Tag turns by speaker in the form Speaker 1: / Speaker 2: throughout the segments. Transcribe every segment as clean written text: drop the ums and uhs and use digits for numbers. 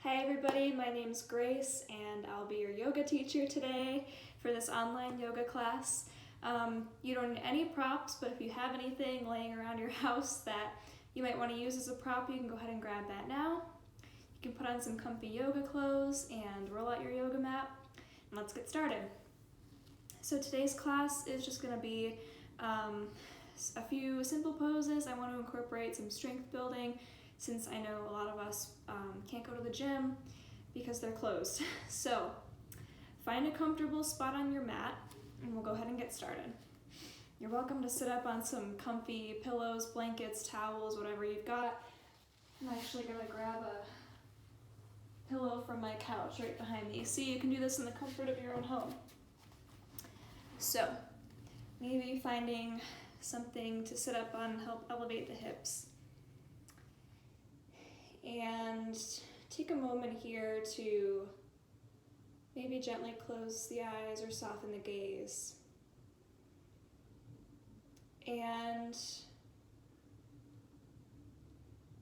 Speaker 1: Hey everybody, my name's Grace and I'll be your yoga teacher today for this online yoga class. You don't need any props, but if you have anything laying around your house that you might want to use as a prop, you can go ahead and grab that now. You can put on some comfy yoga clothes and roll out your yoga mat, and let's get started. So today's class is just going to be a few simple poses. I want to incorporate some strength building since I know a lot of us can't go to the gym because they're closed. So find a comfortable spot on your mat and we'll go ahead and get started. You're welcome to sit up on some comfy pillows, blankets, towels, whatever you've got. I'm actually going to grab a pillow from my couch right behind me. See, you can do this in the comfort of your own home. So maybe finding something to sit up on, help elevate the hips. And take a moment here to maybe gently close the eyes or soften the gaze. And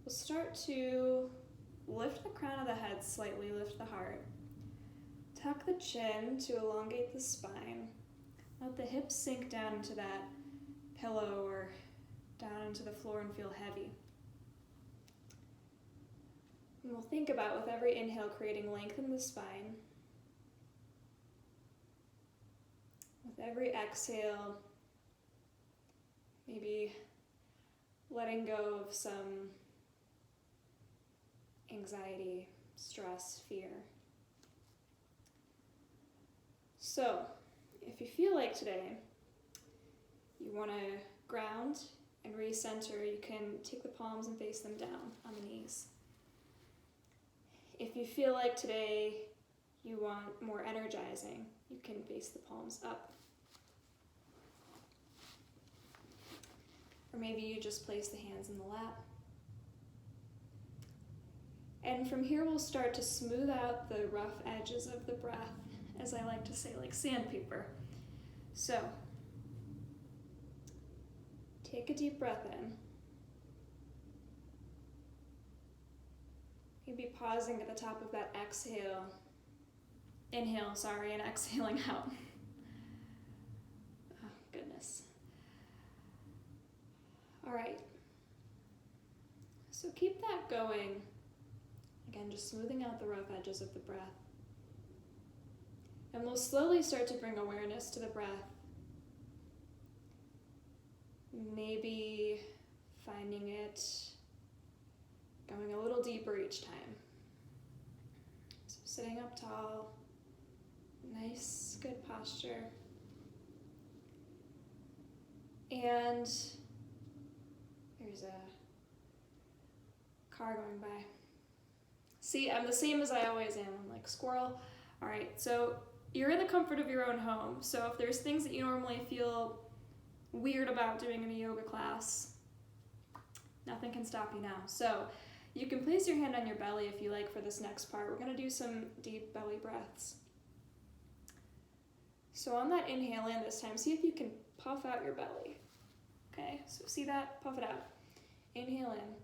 Speaker 1: we'll start to lift the crown of the head slightly, lift the heart. Tuck the chin to elongate the spine. Let the hips sink down into that pillow or down into the floor and feel heavy. And we'll think about, with every inhale, creating length in the spine. With every exhale, maybe letting go of some anxiety, stress, fear. So, if you feel like today you want to ground and recenter, you can take the palms and face them down on the knees. If you feel like today you want more energizing, you can face the palms up. Or maybe you just place the hands in the lap. And from here we'll start to smooth out the rough edges of the breath, as I like to say, like sandpaper. So, take a deep breath in. Maybe pausing at the top of that inhale, and exhaling out. Oh, goodness. All right. So keep that going. Again, just smoothing out the rough edges of the breath. And we'll slowly start to bring awareness to the breath. Maybe finding it going a little deeper each time. So sitting up tall, nice, good posture. And there's a car going by. See, I'm the same as I always am. I'm like squirrel. All right, so you're in the comfort of your own home. So if there's things that you normally feel weird about doing in a yoga class, nothing can stop you now. So you can place your hand on your belly if you like for this next part. We're going to do some deep belly breaths. So on that inhale in this time, see if you can puff out your belly. Okay, so see that? Puff it out. Inhale in.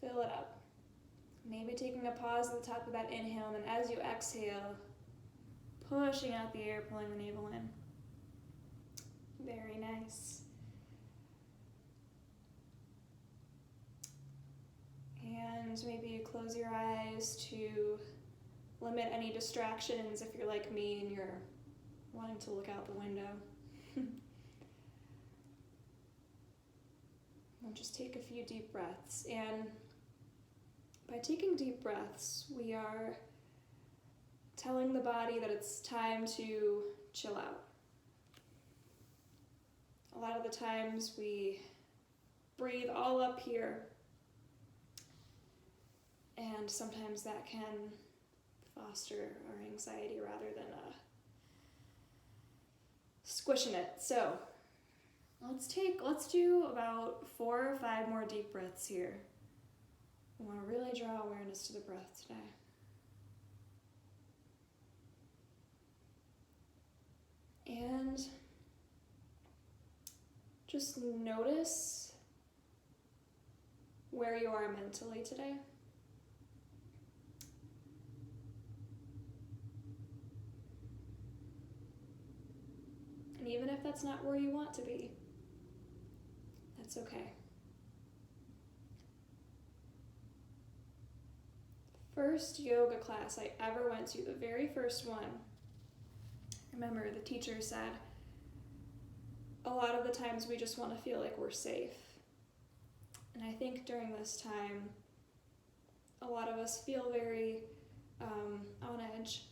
Speaker 1: Fill it up. Maybe taking a pause at the top of that inhale, and then as you exhale, pushing out the air, pulling the navel in. Very nice. And maybe you close your eyes to limit any distractions if you're like me and you're wanting to look out the window. And just take a few deep breaths. And by taking deep breaths, we are telling the body that it's time to chill out. A lot of the times we breathe all up here, and sometimes that can foster our anxiety rather than squishing it. So let's do about 4 or 5 more deep breaths here. We want to really draw awareness to the breath today. And just notice where you are mentally today. that's not where you want to be. That's okay. First yoga class I ever went to, the very first one, I remember the teacher said, a lot of the times we just want to feel like we're safe. And I think during this time, a lot of us feel very on edge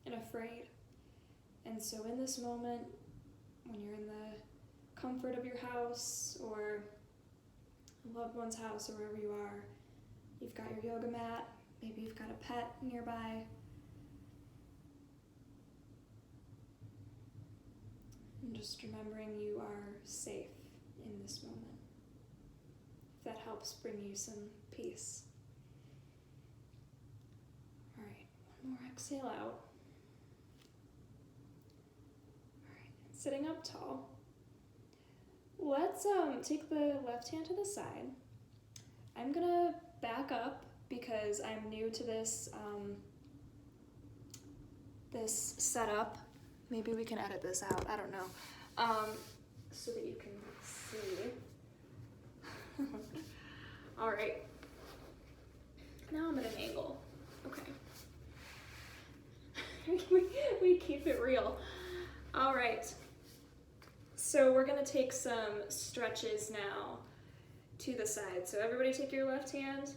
Speaker 1: and afraid. And so in this moment, when you're in the comfort of your house or a loved one's house or wherever you are, you've got your yoga mat, maybe you've got a pet nearby. And just remembering you are safe in this moment. If that helps bring you some peace. All right, one more exhale out. All right, sitting up tall. Let's take the left hand to the side. I'm gonna back up because I'm new to this this setup. Maybe we can edit this out, I don't know, so that you can see. All right, now I'm at an angle, okay. we keep it real. All right, so we're gonna take some stretches now to the side. So everybody take your left hand,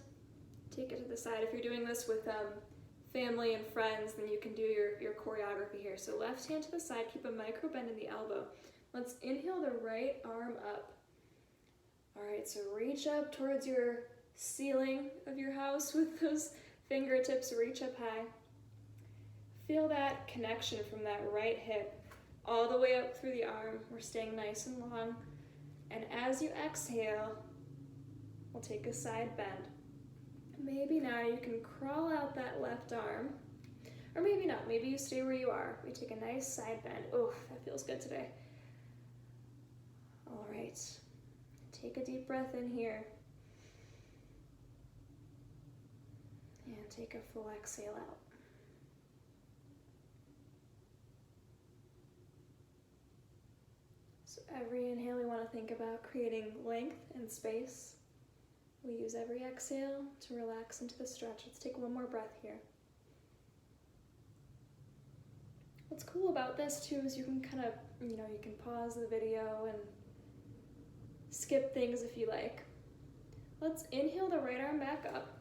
Speaker 1: take it to the side. If you're doing this with family and friends, then you can do your choreography here. So left hand to the side, keep a micro bend in the elbow. Let's inhale the right arm up. All right, so reach up towards your ceiling of your house with those fingertips, reach up high. Feel that connection from that right hip all the way up through the arm. We're staying nice and long. And as you exhale, we'll take a side bend. Maybe now you can crawl out that left arm, or maybe not, maybe you stay where you are. We take a nice side bend. Oh, that feels good today. All right, take a deep breath in here. And take a full exhale out. So every inhale we want to think about creating length and space. We use every exhale to relax into the stretch. Let's take one more breath here. What's cool about this too is you can kind of, you can pause the video and skip things if you like. Let's inhale the right arm back up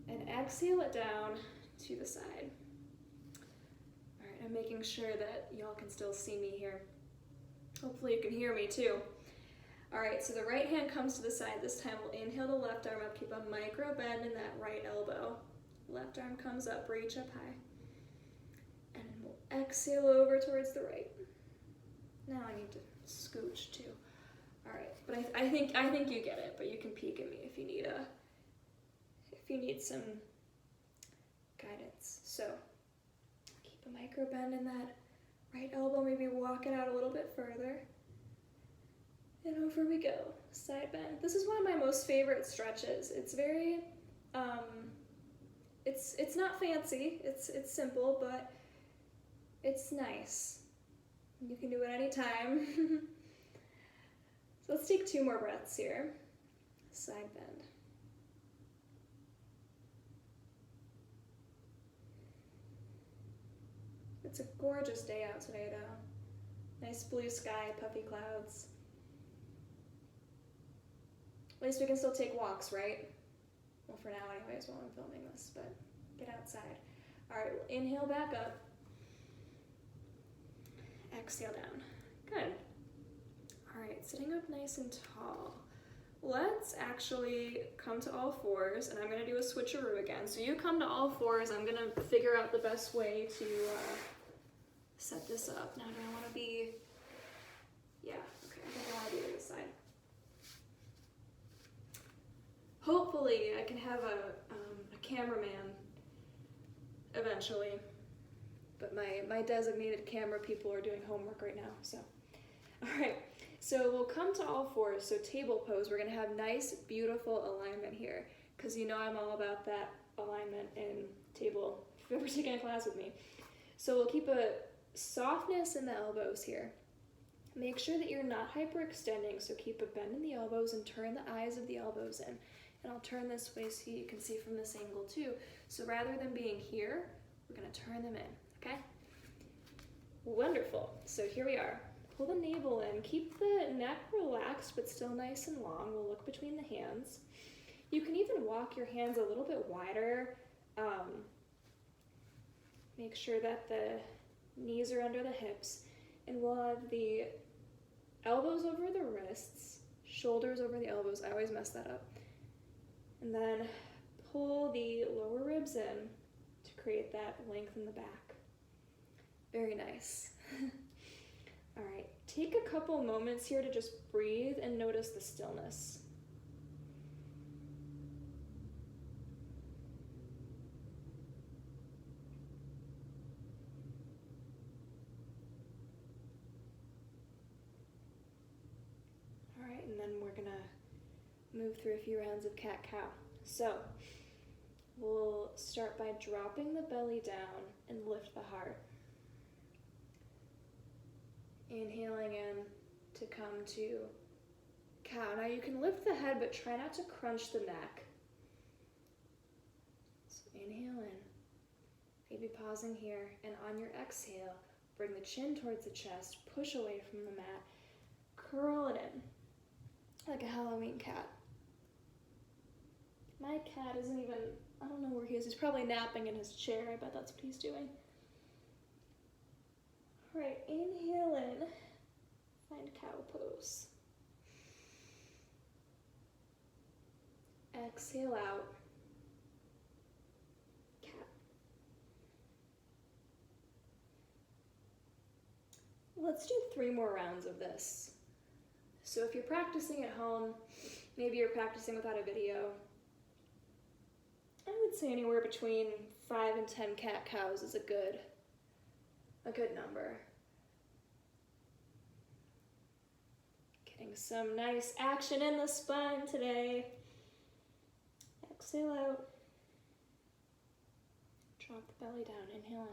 Speaker 1: and exhale it down to the side. All right, I'm making sure that y'all can still see me here. Hopefully you can hear me too. All right, so the right hand comes to the side. This time we'll inhale the left arm up, keep a micro bend in that right elbow. Left arm comes up, reach up high. And then we'll exhale over towards the right. Now I need to scooch too. All right, but I think you get it, but you can peek at me if you need some guidance. So keep a micro bend in that right elbow, maybe walk it out a little bit further. And over we go, side bend. This is one of my most favorite stretches. It's very, it's not fancy, it's simple, but it's nice. You can do it anytime. So let's take 2 more breaths here. Side bend. It's a gorgeous day out today though. Nice blue sky, puffy clouds. At least we can still take walks, right? Well, for now anyways, while I'm filming this, but get outside. All right, we'll inhale back up. Exhale down. Good. All right, sitting up nice and tall. Let's actually come to all fours, and I'm gonna do a switcheroo again. So you come to all fours, I'm gonna figure out the best way to set this up. Now do I wanna be, yeah, okay, I think I wanna be to this side. Hopefully I can have a cameraman eventually, but my designated camera people are doing homework right now, so. All right, so we'll come to all fours, so table pose. We're gonna have nice, beautiful alignment here, because you know I'm all about that alignment in table, if you've ever taken a class with me. So we'll keep a softness in the elbows here. Make sure that you're not hyperextending, so keep a bend in the elbows and turn the eyes of the elbows in. And I'll turn this way so you can see from this angle too. So rather than being here, we're gonna turn them in, okay? Wonderful, so here we are. Pull the navel in, keep the neck relaxed but still nice and long. We'll look between the hands. You can even walk your hands a little bit wider. Make sure that the knees are under the hips, and we'll have the elbows over the wrists, shoulders over the elbows. I always mess that up. And then pull the lower ribs in to create that length in the back. Very nice. All right, take a couple moments here to just breathe and notice the stillness. All right, and then we're gonna move through a few rounds of cat-cow. So we'll start by dropping the belly down and lift the heart. Inhaling in to come to cow. Now you can lift the head, but try not to crunch the neck. So inhale in, maybe pausing here, and on your exhale, bring the chin towards the chest, push away from the mat, curl it in, like a Halloween cat. My cat isn't even, I don't know where he is. He's probably napping in his chair. I bet that's what he's doing. All right, inhale in, find cow pose. Exhale out, cat. Let's do 3 more rounds of this. So if you're practicing at home, maybe you're practicing without a video, I would say anywhere between 5 and 10 cat-cows is a good number. Getting some nice action in the spine today. Exhale out. Drop the belly down, inhale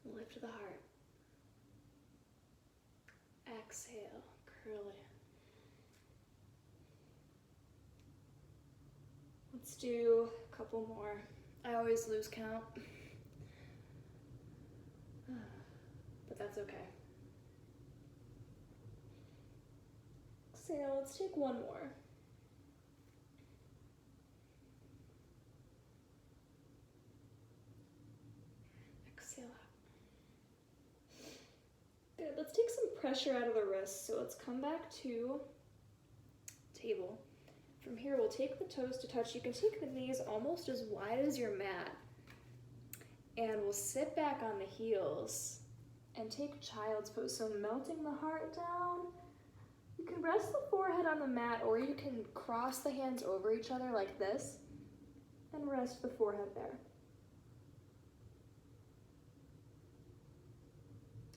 Speaker 1: in. Lift the heart. Exhale, curl it in. Let's do a couple more. I always lose count, but that's okay. Exhale, let's take one more. Exhale out. Good, let's take some pressure out of the wrists. So let's come back to table. From here, we'll take the toes to touch. You can take the knees almost as wide as your mat. And we'll sit back on the heels and take child's pose. So melting the heart down. You can rest the forehead on the mat, or you can cross the hands over each other like this and rest the forehead there.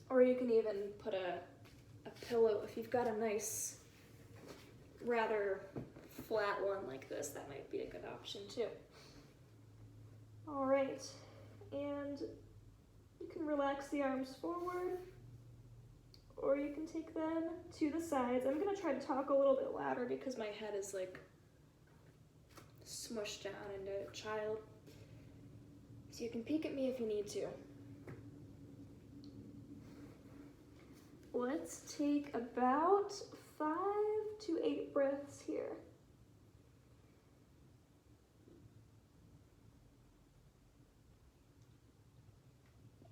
Speaker 1: Or you can even put a pillow, if you've got a nice, rather flat one like this, that might be a good option too. All right, and you can relax the arms forward, or you can take them to the sides. I'm gonna try to talk a little bit louder because my head is like smushed down into child. So you can peek at me if you need to. Let's take about 5 to 8 breaths here.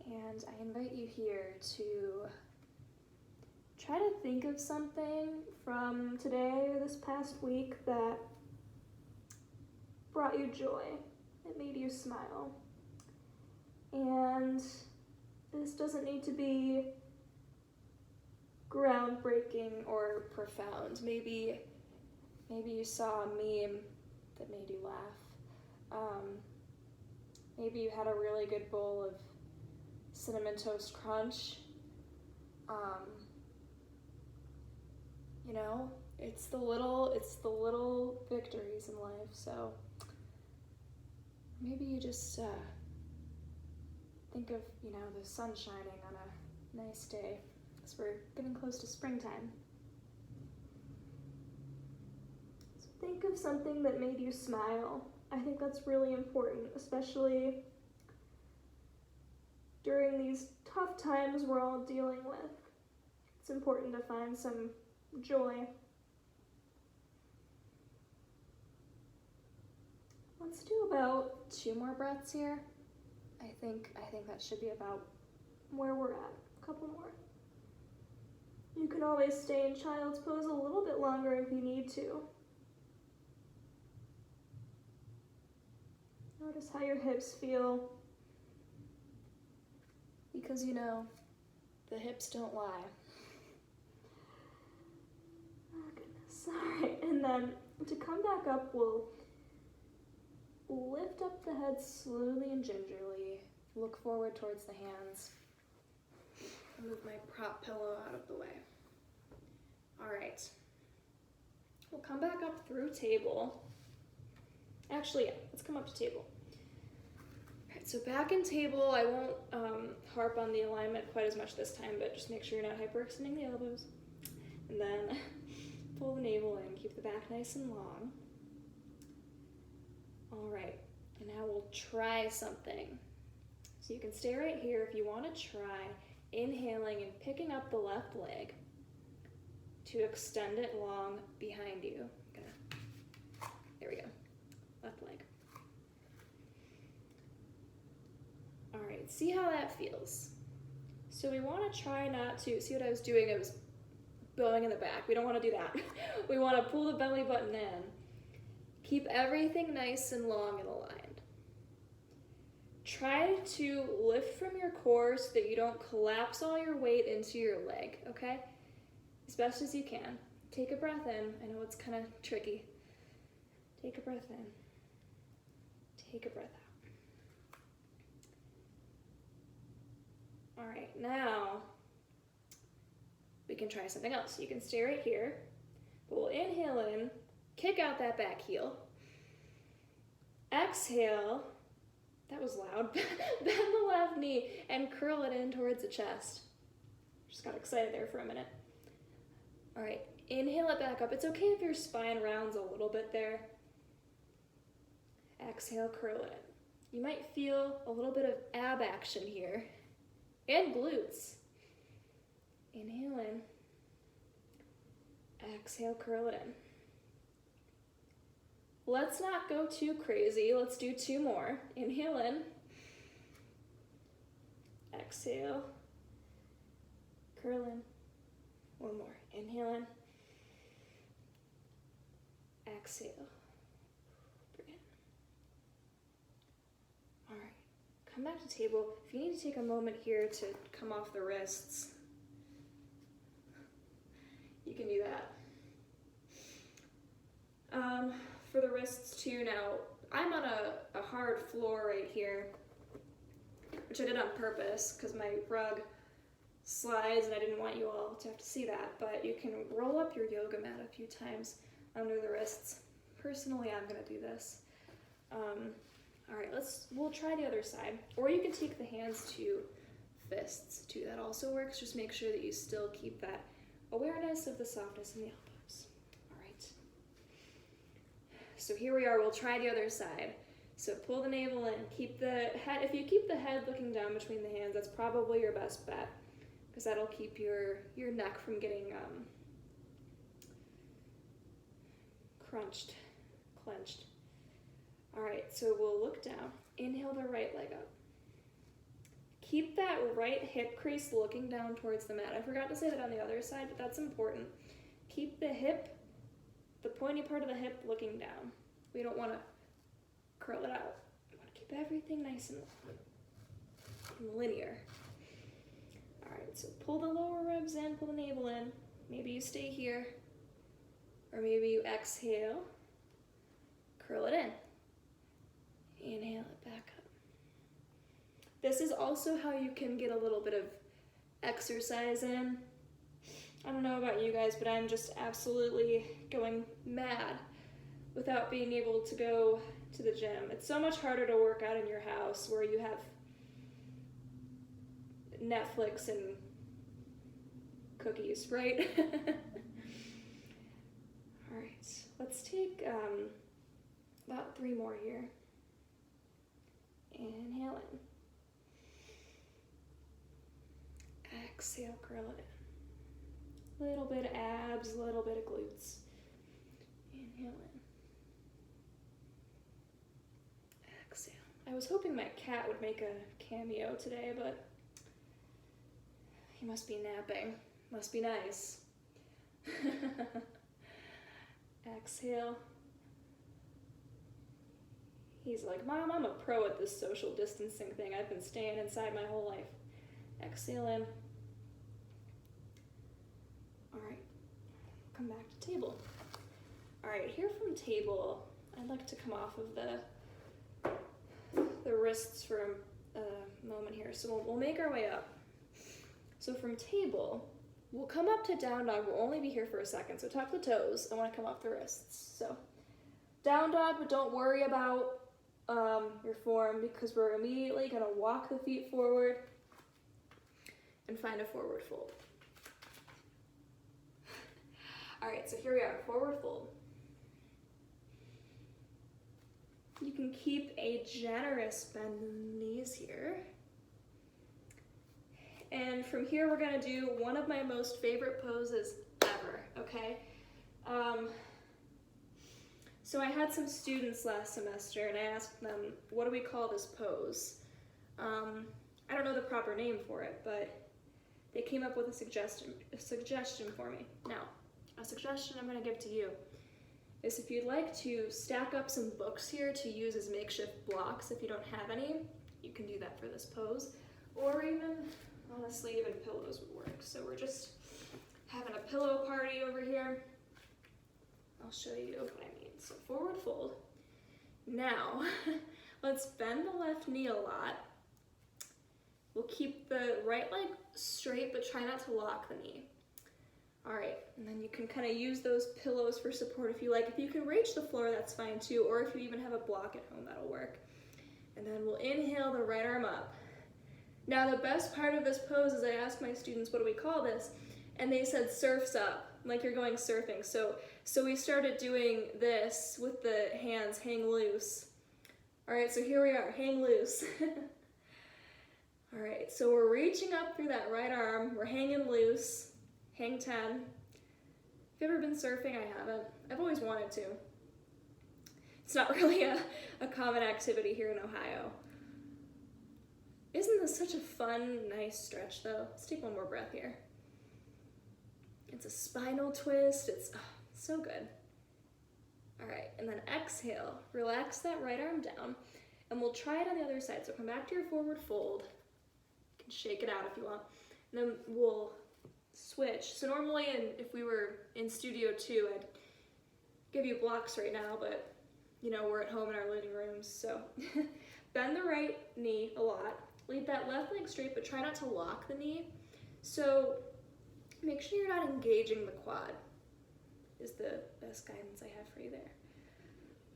Speaker 1: And I invite you here to try to think of something from today or this past week that brought you joy, that made you smile. And this doesn't need to be groundbreaking or profound. Maybe you saw a meme that made you laugh. Maybe you had a really good bowl of Cinnamon Toast Crunch. You know, it's the little victories in life. So maybe you just think of, the sun shining on a nice day, because we're getting close to springtime. So think of something that made you smile. I think that's really important, especially during these tough times we're all dealing with. It's important to find some joy. Let's do about 2 more breaths here. I think that should be about where we're at. A couple more. You can always stay in child's pose a little bit longer if you need to. Notice how your hips feel. Because the hips don't lie. Oh goodness. Alright, and then to come back up, we'll lift up the head slowly and gingerly. Look forward towards the hands. Move my prop pillow out of the way. Alright. We'll come back up through table. Actually, yeah, let's come up to table. Alright, so back in table, I won't harp on the alignment quite as much this time, but just make sure you're not hyperextending the elbows. And then pull the navel in, keep the back nice and long. Alright, and now we'll try something. So you can stay right here if you want to try inhaling and picking up the left leg to extend it long behind you. There we go, left leg. Alright, see how that feels. So we want to try not to, see what I was doing, I was bowing in the back. We don't want to do that. We want to pull the belly button in. Keep everything nice and long and aligned. Try to lift from your core so that you don't collapse all your weight into your leg, okay? As best as you can. Take a breath in. I know it's kind of tricky. Take a breath in. Take a breath out. All right, now we can try something else. You can stay right here. We'll inhale in, kick out that back heel. Exhale. That was loud. Bend the left knee and curl it in towards the chest. Just got excited there for a minute. All right, inhale it back up. It's okay if your spine rounds a little bit there. Exhale, curl it in. You might feel a little bit of ab action here and glutes. Inhale in. Exhale, curl it in. Let's not go too crazy. Let's do 2 more. Inhale in. Exhale. Curl in. 1 more. Inhale in. Exhale. Bring it. All right. Come back to table. If you need to take a moment here to come off the wrists, you can do that. For the wrists too, now I'm on a hard floor right here, which I did on purpose because my rug slides and I didn't want you all to have to see that, but you can roll up your yoga mat a few times under the wrists. Personally, I'm gonna do this. All right, we'll try the other side, or you can take the hands to fists too. That also works. Just make sure that you still keep that awareness of the softness in the elbows. All right. So here we are, we'll try the other side. So pull the navel in, keep the head, if you keep the head looking down between the hands, that's probably your best bet, because that'll keep your neck from getting clenched. All right, so we'll look down, inhale the right leg up. Keep that right hip crease looking down towards the mat. I forgot to say that on the other side, but that's important. Keep the hip, the pointy part of the hip looking down. We don't want to curl it out. We want to keep everything nice and linear. All right, so pull the lower ribs in, pull the navel in. Maybe you stay here, or maybe you exhale, curl it in. Inhale it back up. This is also how you can get a little bit of exercise in. I don't know about you guys, but I'm just absolutely going mad without being able to go to the gym. It's so much harder to work out in your house where you have Netflix and cookies, right? All right, let's take about 3 more here. Inhale in. Exhale, curl it in. Little bit of abs, little bit of glutes. Inhale in. Exhale. I was hoping my cat would make a cameo today, but he must be napping. Must be nice. Exhale. He's like, Mom, I'm a pro at this social distancing thing. I've been staying inside my whole life. Exhale in. All right, come back to table. All right, here from table, I'd like to come off of the wrists for a moment here. So we'll make our way up. So from table, we'll come up to down dog. We'll only be here for a second. So tuck the toes. I want to come off the wrists. So down dog, but don't worry about your form, because we're immediately going to walk the feet forward and find a forward fold. All right, so here we are, forward fold. You can keep a generous bend in the knees here. And from here, we're gonna do one of my most favorite poses ever, okay? So I had some students last semester and I asked them, what do we call this pose? I don't know the proper name for it, but they came up with a suggestion for me. Now, a suggestion I'm gonna give to you is if you'd like to stack up some books here to use as makeshift blocks if you don't have any, you can do that for this pose. Or even, honestly, even pillows would work. So we're just having a pillow party over here. I'll show you what I mean. So forward fold. Now, let's bend the left knee a lot. We'll keep the right leg straight, but try not to lock the knee. All right, and then you can kind of use those pillows for support if you like. If you can reach the floor, that's fine too, or if you even have a block at home, that'll work. And then we'll inhale the right arm up. Now, the best part of this pose is I asked my students, what do we call this? And they said surfs up, like you're going surfing. So we started doing this with the hands hang loose. All right, so here we are, hang loose. All right, so we're reaching up through that right arm. We're hanging loose. Hang 10. Have you ever been surfing? I haven't. I've always wanted to. It's not really a common activity here in Ohio. Isn't this such a fun, nice stretch though? Let's take one more breath here. It's a spinal twist. It's so good. All right, and then exhale. Relax that right arm down, and we'll try it on the other side. So come back to your forward fold. You can shake it out if you want. And then we'll switch. So normally, if we were in Studio 2, I'd give you blocks right now, but you know, we're at home in our living rooms. So bend the right knee a lot. Leave that left leg straight, but try not to lock the knee. So make sure you're not engaging the quad is the best guidance I have for you there.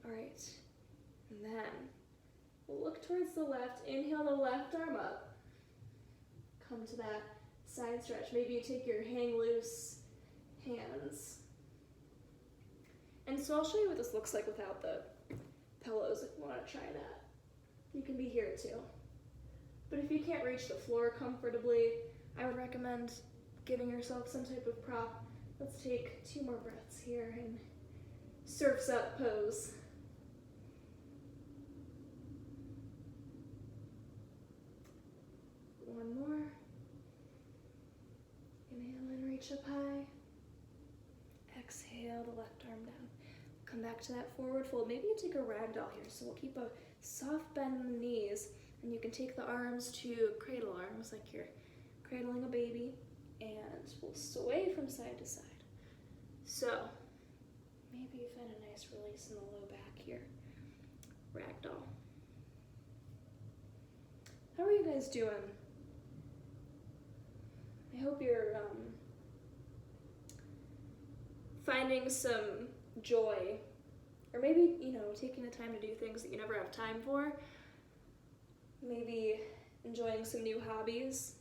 Speaker 1: All right, and then we'll look towards the left. Inhale the left arm up. Come to that side stretch. Maybe you take your hang loose hands. And so I'll show you what this looks like without the pillows if you want to try that. You can be here too. But if you can't reach the floor comfortably, I would recommend giving yourself some type of prop. Let's take 2 more breaths here and surfs up pose. One more. Inhale and reach up high. Exhale the left arm down. Come back to that forward fold. Maybe you take a ragdoll here. So we'll keep a soft bend in the knees, and you can take the arms to cradle arms like you're cradling a baby, and we'll sway from side to side. So maybe you find a nice release in the low back here. Ragdoll. How are you guys doing? I hope you're finding some joy, or maybe, you know, taking the time to do things that you never have time for. Maybe enjoying some new hobbies.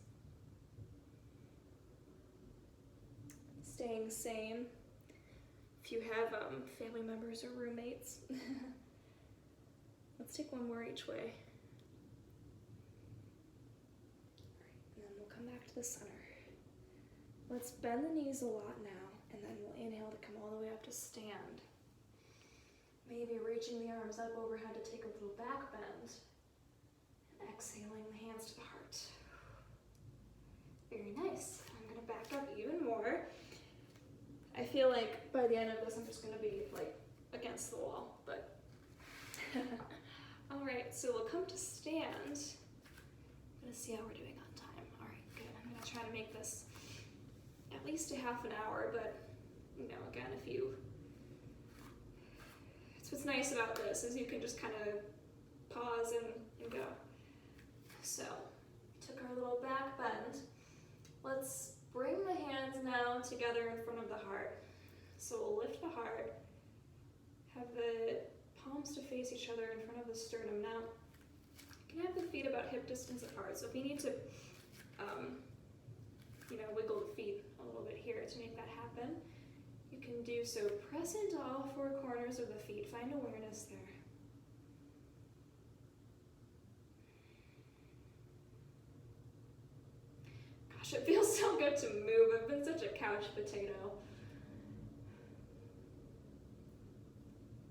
Speaker 1: staying sane. If you have family members or roommates. Let's take one more each way. Alright, and then we'll come back to the center. Let's bend the knees a lot now, and then we'll inhale to come all the way up to stand. Maybe reaching the arms up overhead to take a little back bend. And exhaling the hands to the heart. Very nice. I'm gonna back up even more. I feel like by the end of this, I'm just gonna be like against the wall, but. All right, so we'll come to stand. I'm gonna see how we're doing on time. All right, good. I'm gonna try to make this at least a half an hour, but you know, again, it's what's nice about this is you can just kind of pause and go. So, took our little back bend. Let's bring the hands now together in front of the heart. So we'll lift the heart, have the palms to face each other in front of the sternum. Now, you can have the feet about hip distance apart. So if you need to, wiggle the feet a little bit here to make that happen, you can do so. Press into all four corners of the feet. Find awareness there. Gosh, it feels so good to move. I've been such a couch potato.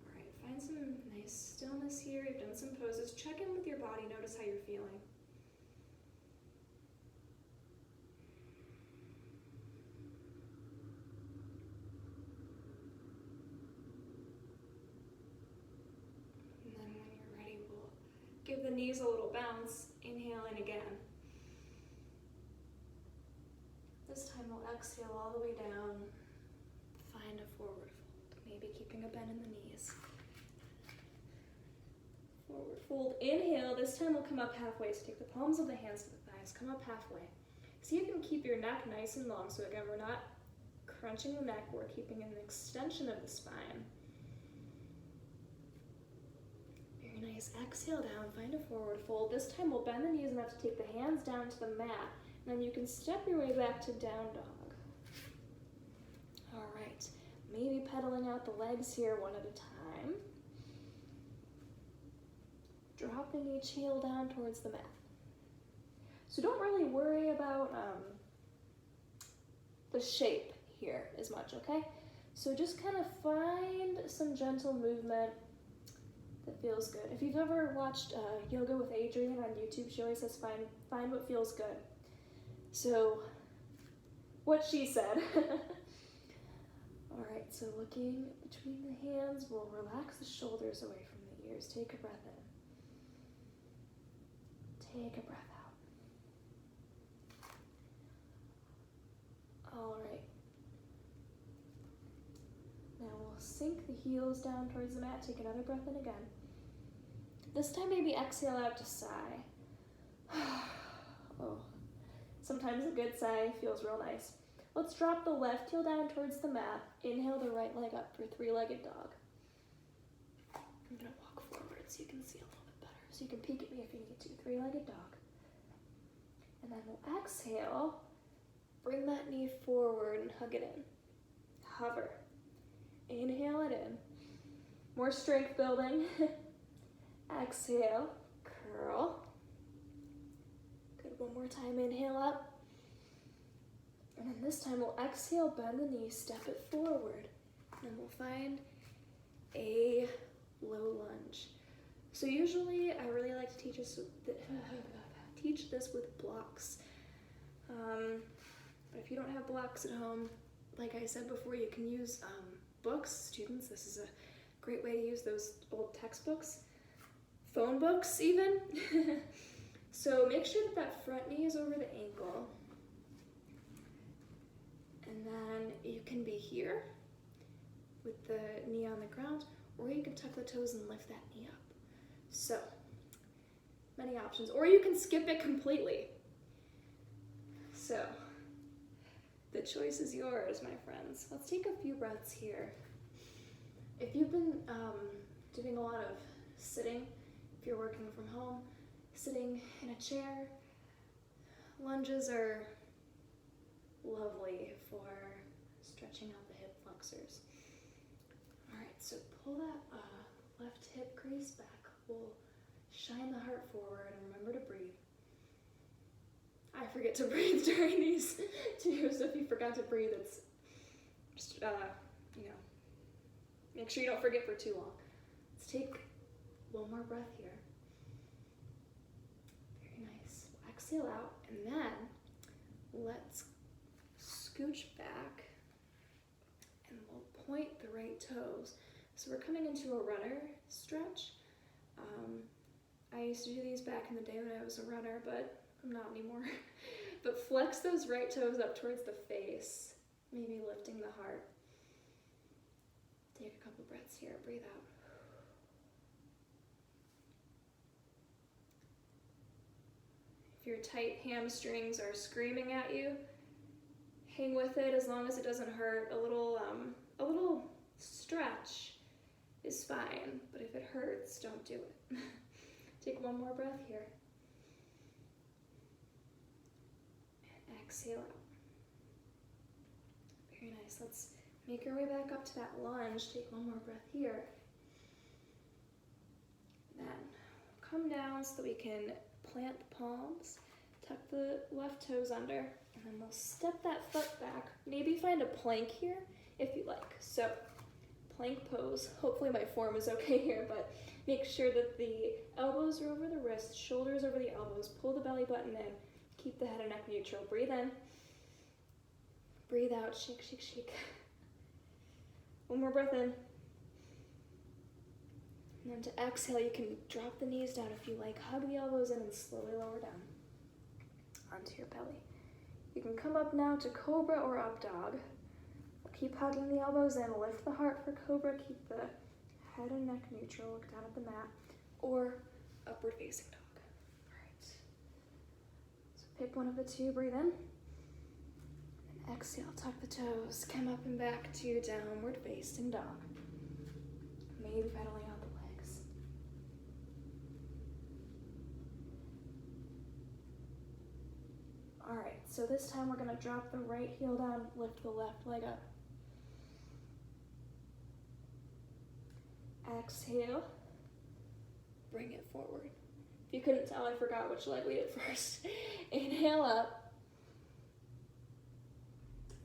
Speaker 1: All right, find some nice stillness here. You've done some poses. Check in with your body. Notice how you're feeling. And then when you're ready, we'll give the knees a little bounce. Inhale in again. This time we'll exhale all the way down. Find a forward fold, maybe keeping a bend in the knees. Forward fold, inhale. This time we'll come up halfway. So take the palms of the hands to the thighs, come up halfway. See if you can keep your neck nice and long. So again, we're not crunching the neck, we're keeping an extension of the spine. Very nice, exhale down, find a forward fold. This time we'll bend the knees enough to take the hands down to the mat. And then you can step your way back to down dog. All right, maybe pedaling out the legs here one at a time. Dropping each heel down towards the mat. So don't really worry about the shape here as much, okay? So just kind of find some gentle movement that feels good. If you've ever watched Yoga with Adrienne on YouTube, she always says find what feels good. So, what she said. All right, so looking between the hands, we'll relax the shoulders away from the ears. Take a breath in. Take a breath out. All right. Now we'll sink the heels down towards the mat. Take another breath in again. This time maybe exhale out to sigh. Oh. Sometimes a good sigh feels real nice. Let's drop the left heel down towards the mat. Inhale the right leg up for three-legged dog. I'm gonna walk forward so you can see a little bit better. So you can peek at me if you need to. Three-legged dog. And then we'll exhale. Bring that knee forward and hug it in. Hover. Inhale it in. More strength building. Exhale. Curl. Good, one more time, inhale up. And then this time we'll exhale, bend the knee, step it forward. And then we'll find a low lunge. So usually I really like to teach this with blocks. But if you don't have blocks at home, like I said before, you can use books. Students, this is a great way to use those old textbooks. Phone books even. So make sure that front knee is over the ankle. And then you can be here with the knee on the ground, or you can tuck the toes and lift that knee up. So, many options. Or you can skip it completely. So, the choice is yours, my friends. Let's take a few breaths here. If you've been doing a lot of sitting, if you're working from home, sitting in a chair, lunges are lovely for stretching out the hip flexors. All right, so pull that left hip crease back. We'll shine the heart forward and remember to breathe. I forget to breathe during these too, so if you forgot to breathe, it's just, make sure you don't forget for too long. Let's take one more breath here. Very nice. Exhale out, and then let's scooch back, and we'll point the right toes. So we're coming into a runner stretch. I used to do these back in the day when I was a runner, but I'm not anymore. But flex those right toes up towards the face, maybe lifting the heart. Take a couple breaths here, breathe out. If your tight hamstrings are screaming at you, hang with it as long as it doesn't hurt. A little stretch is fine, but if it hurts, don't do it. Take one more breath here. And exhale out. Very nice. Let's make our way back up to that lunge. Take one more breath here. Then come down so that we can plant the palms, tuck the left toes under, and then we'll step that foot back. Maybe find a plank here if you like. So plank pose. Hopefully my form is okay here, but make sure that the elbows are over the wrists, shoulders over the elbows, pull the belly button in, keep the head and neck neutral. Breathe in, breathe out, shake, shake, shake. One more breath in. And then to exhale, you can drop the knees down if you like. Hug the elbows in and slowly lower down onto your belly. You can come up now to cobra or up dog. Keep hugging the elbows in, lift the heart for cobra, keep the head and neck neutral, look down at the mat, or upward facing dog. All right. So pick one of the two, breathe in. And exhale, tuck the toes, come up and back to downward facing dog. Maybe pedaling out the legs. All right, so this time we're gonna drop the right heel down, lift the left leg up. Exhale, bring it forward. If you couldn't tell, I forgot which leg we did first. Inhale up.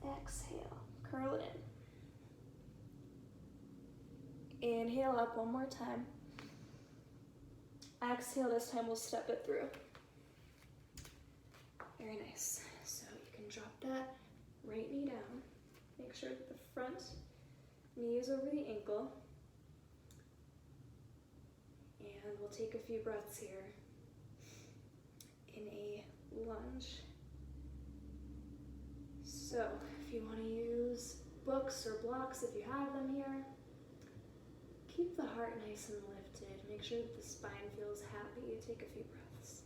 Speaker 1: Exhale, curl it in. Inhale up one more time. Exhale, this time we'll step it through. Very nice. So you can drop that right knee down. Make sure that the front knee is over the ankle. And we'll take a few breaths here in a lunge. So if you want to use books or blocks, if you have them here, keep the heart nice and lifted. Make sure that the spine feels happy. Take a few breaths.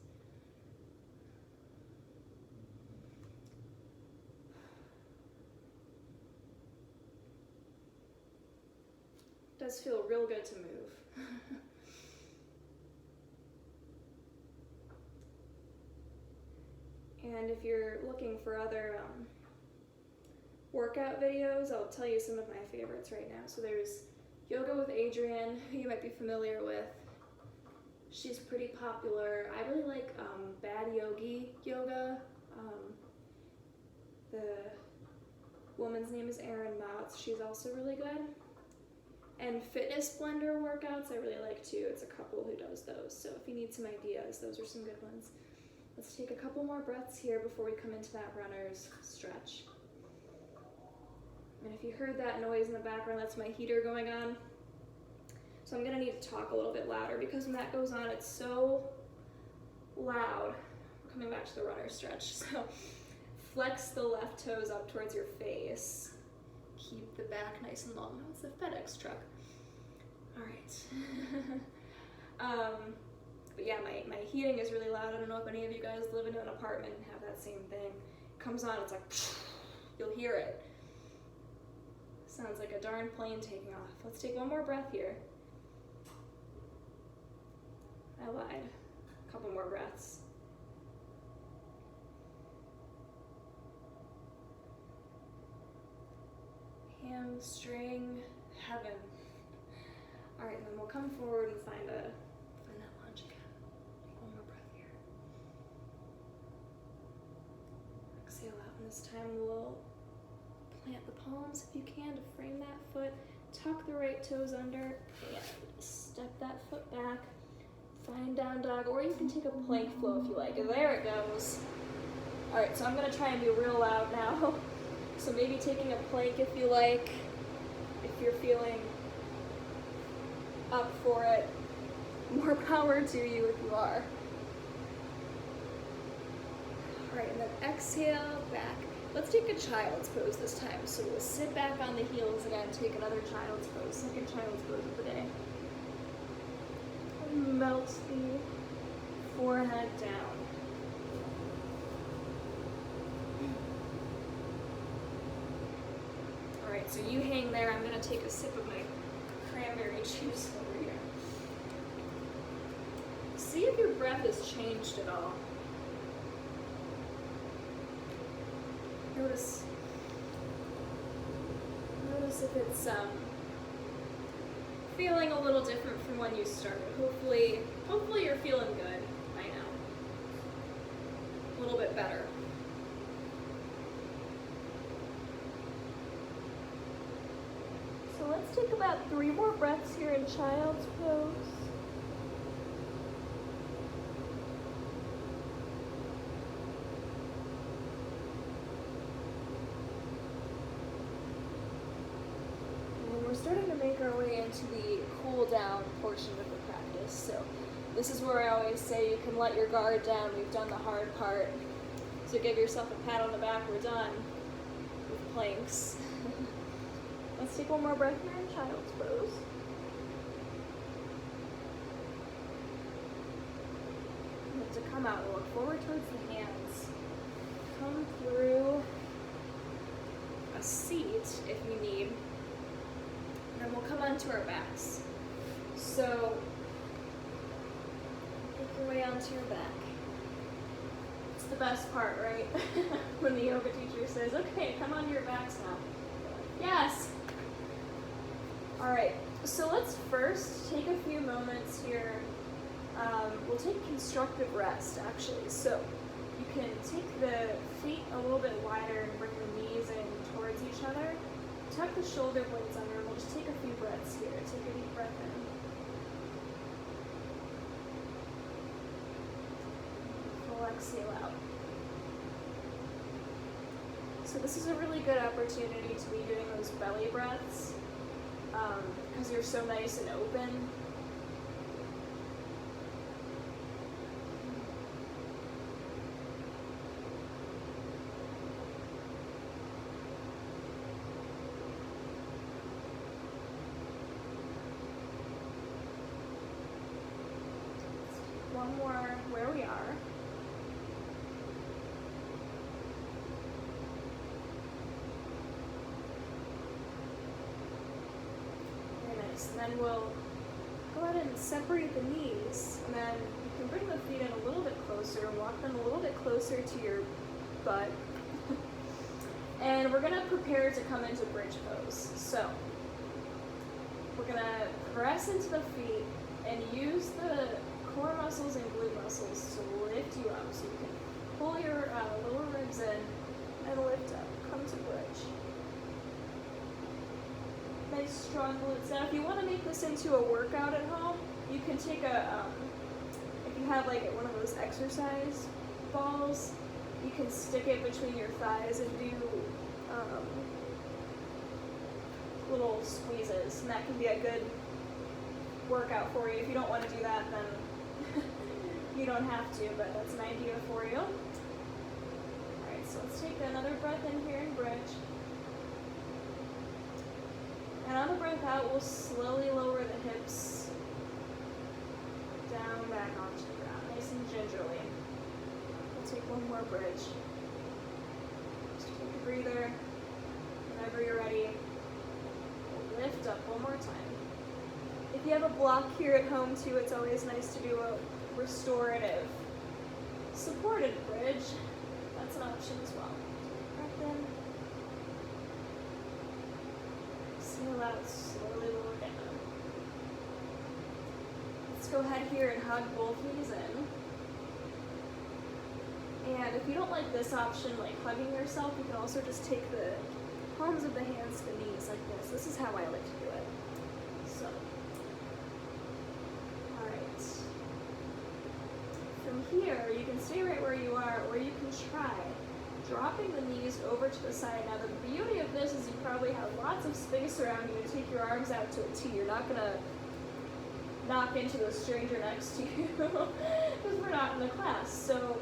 Speaker 1: It does feel real good to move. And if you're looking for other workout videos, I'll tell you some of my favorites right now. So there's Yoga with Adriene, who you might be familiar with. She's pretty popular. I really like Bad Yogi Yoga. The woman's name is Erin Mouts. She's also really good. And Fitness Blender workouts I really like too. It's a couple who does those. So if you need some ideas, those are some good ones. Let's take a couple more breaths here before we come into that runner's stretch. And if you heard that noise in the background, that's my heater going on. So I'm gonna need to talk a little bit louder because when that goes on, it's so loud. We're coming back to the runner stretch. So flex the left toes up towards your face. Keep the back nice and long. Oh, it's the FedEx truck. All right. But yeah, my heating is really loud. I don't know if any of you guys live in an apartment and have that same thing. It comes on, it's like, you'll hear it. Sounds like a darn plane taking off. Let's take one more breath here. I lied. A couple more breaths. Hamstring heaven. All right, then we'll come forward and find that lunge again. Take one more breath here. Exhale out, and this time we'll plant the palms if you can to frame that foot. Tuck the right toes under and step that foot back. Find down dog, or you can take a plank flow if you like. There it goes. All right, so I'm gonna try and be real loud now. So maybe taking a plank if you like, if you're feeling up for it. More power to you if you are. All right, and then exhale back. Let's take a child's pose this time. So we'll sit back on the heels again, take another child's pose, second child's pose of the day. And melt the forehead down. All right, so you hang there. I'm gonna take a sip of my cranberry juice over here. See if your breath has changed at all. Notice if it's feeling a little different from when you started. Hopefully you're feeling good by now. A little bit better. So let's take about 3 more breaths here in child's pose. We're starting to make our way into the cool down portion of the practice. So this is where I always say you can let your guard down. We've done the hard part. So give yourself a pat on the back. We're done with planks. Let's take one more breath here in child's pose. And to come out, we'll look forward towards the hands. Come through a seat if you need. And we'll come onto our backs. So, make your way onto your back. It's the best part, right? When the yoga teacher says, okay, come onto your backs now. Yes! Alright, so let's first take a few moments here. We'll take constructive rest, actually. So, you can take the feet a little bit wider and bring the knees in towards each other. Tuck the shoulder blades under, and we'll just take a few breaths here. Take a deep breath in. Full exhale out. So this is a really good opportunity to be doing those belly breaths because you're so nice and open. One more where we are. Very nice. And then we'll go ahead and separate the knees, and then you can bring the feet in a little bit closer and walk them a little bit closer to your butt. And we're gonna prepare to come into bridge pose. So we're gonna press into the feet and use the core muscles and glute muscles to lift you up, so you can pull your lower ribs in and lift up. Come to bridge. Nice strong glutes. Now, if you want to make this into a workout at home, you can take a, if you have like one of those exercise balls, you can stick it between your thighs and do little squeezes, and that can be a good workout for you. If you don't want to do that, then you don't have to, but that's an idea for you. Alright, so let's take another breath in here and bridge. And on the breath out, we'll slowly lower the hips down back onto the ground, nice and gingerly. We'll take one more bridge. Just take a breather. Whenever you're ready, we'll lift up one more time. If you have a block here at home too, it's always nice to do a restorative supported bridge. That's an option as well. Breath in. exhale out, slowly lower down. Let's go ahead here and hug both knees in. And if you don't like this option, like hugging yourself, you can also just take the palms of the hands to the knees like this. This is how I like to do it. So, alright. From here, you can stay right where you are, or you can try dropping the knees over to the side. Now, the beauty of this is you probably have lots of space around you to take your arms out to a T. You're not gonna knock into the stranger next to you because we're not in the class. So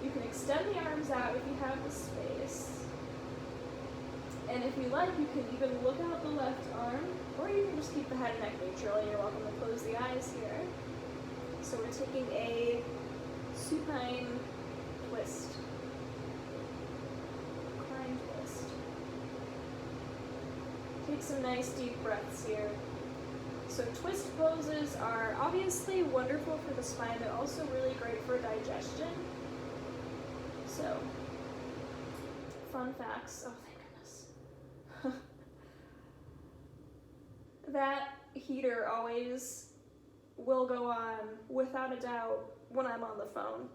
Speaker 1: you can extend the arms out if you have the space. And if you like, you can even look out the left arm, or you can just keep the head and neck neutral, and you're welcome to close the eyes here. So we're taking a supine twist. Incline twist. Take some nice deep breaths here. So twist poses are obviously wonderful for the spine. They're also really great for digestion. So, fun facts. Oh, thank goodness. That heater always will go on, without a doubt, when I'm on the phone.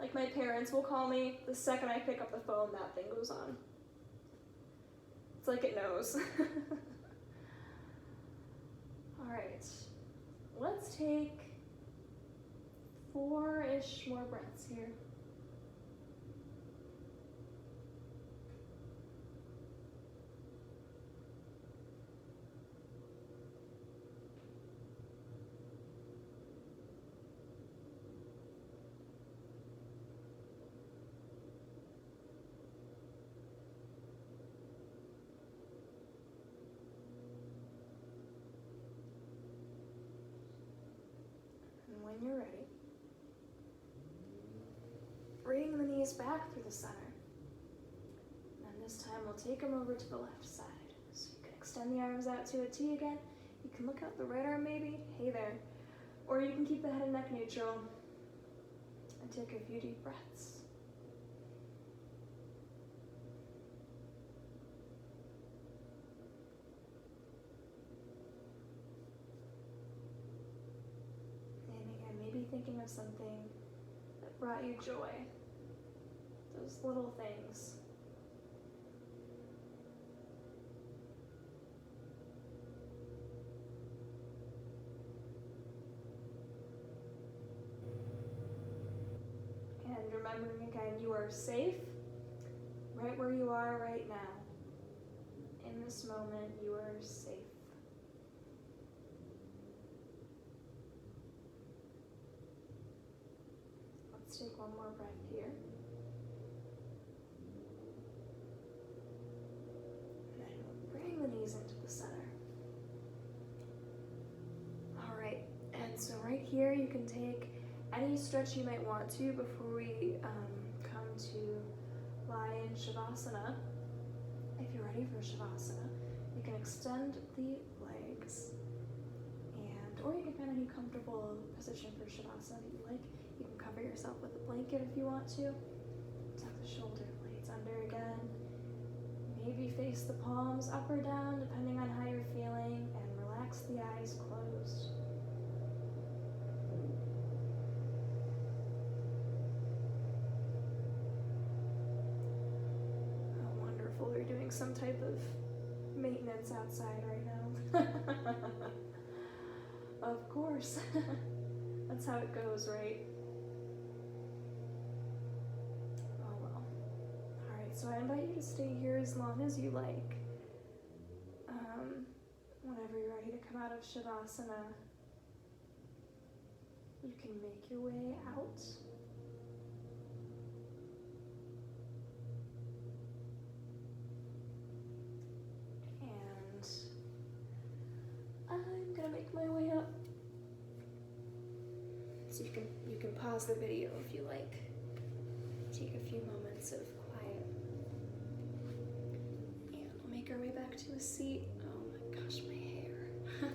Speaker 1: Like, my parents will call me, the second I pick up the phone, that thing goes on. It's like it knows. Alright, let's take 4-ish more breaths here. When you're ready, bring the knees back through the center. And this time we'll take them over to the left side. So you can extend the arms out to a T again. You can look out the right arm maybe, hey there. Or you can keep the head and neck neutral and take a few deep breaths. Thinking of something that brought you joy. Those little things. And remembering again, you are safe right where you are right now. In this moment, you are safe. Let's take one more breath here. And then we'll bring the knees into the center. All right, and so right here you can take any stretch you might want to before we come to lie in Shavasana. If you're ready for Shavasana, you can extend the legs, or you can find any comfortable position for Shavasana that you like. You can cover yourself with a blanket if you want to. Tuck the shoulder blades under again. Maybe face the palms up or down depending on how you're feeling, and relax the eyes closed. Oh, wonderful. You're doing some type of maintenance outside right now. Of course. That's how it goes, right? Oh well. Alright, so I invite you to stay here as long as you like. Whenever you're ready to come out of Shavasana, you can make your way out. And I'm gonna make my way up. So you can pause the video if you like. Take a few moments of quiet. And we'll make our way back to a seat. Oh my gosh, my hair.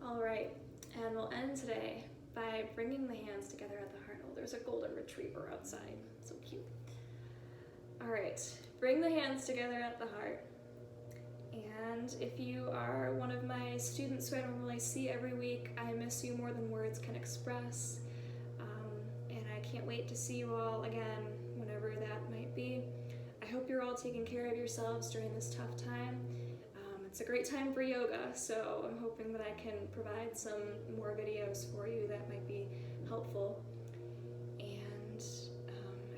Speaker 1: All right, and we'll end today by bringing the hands together at the heart. Oh, there's a golden retriever outside. So cute. All right, bring the hands together at the heart. And if you are one of my students who I don't really see every week, I miss you more than words can express. And I can't wait to see you all again, whenever that might be. I hope you're all taking care of yourselves during this tough time. It's a great time for yoga, so I'm hoping that I can provide some more videos for you that might be helpful. And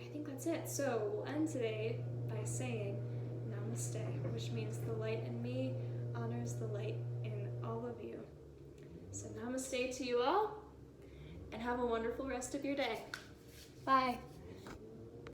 Speaker 1: I think that's it. So we'll end today by saying Namaste, which means the light in me honors the light in all of you. So namaste to you all, and have a wonderful rest of your day. Bye.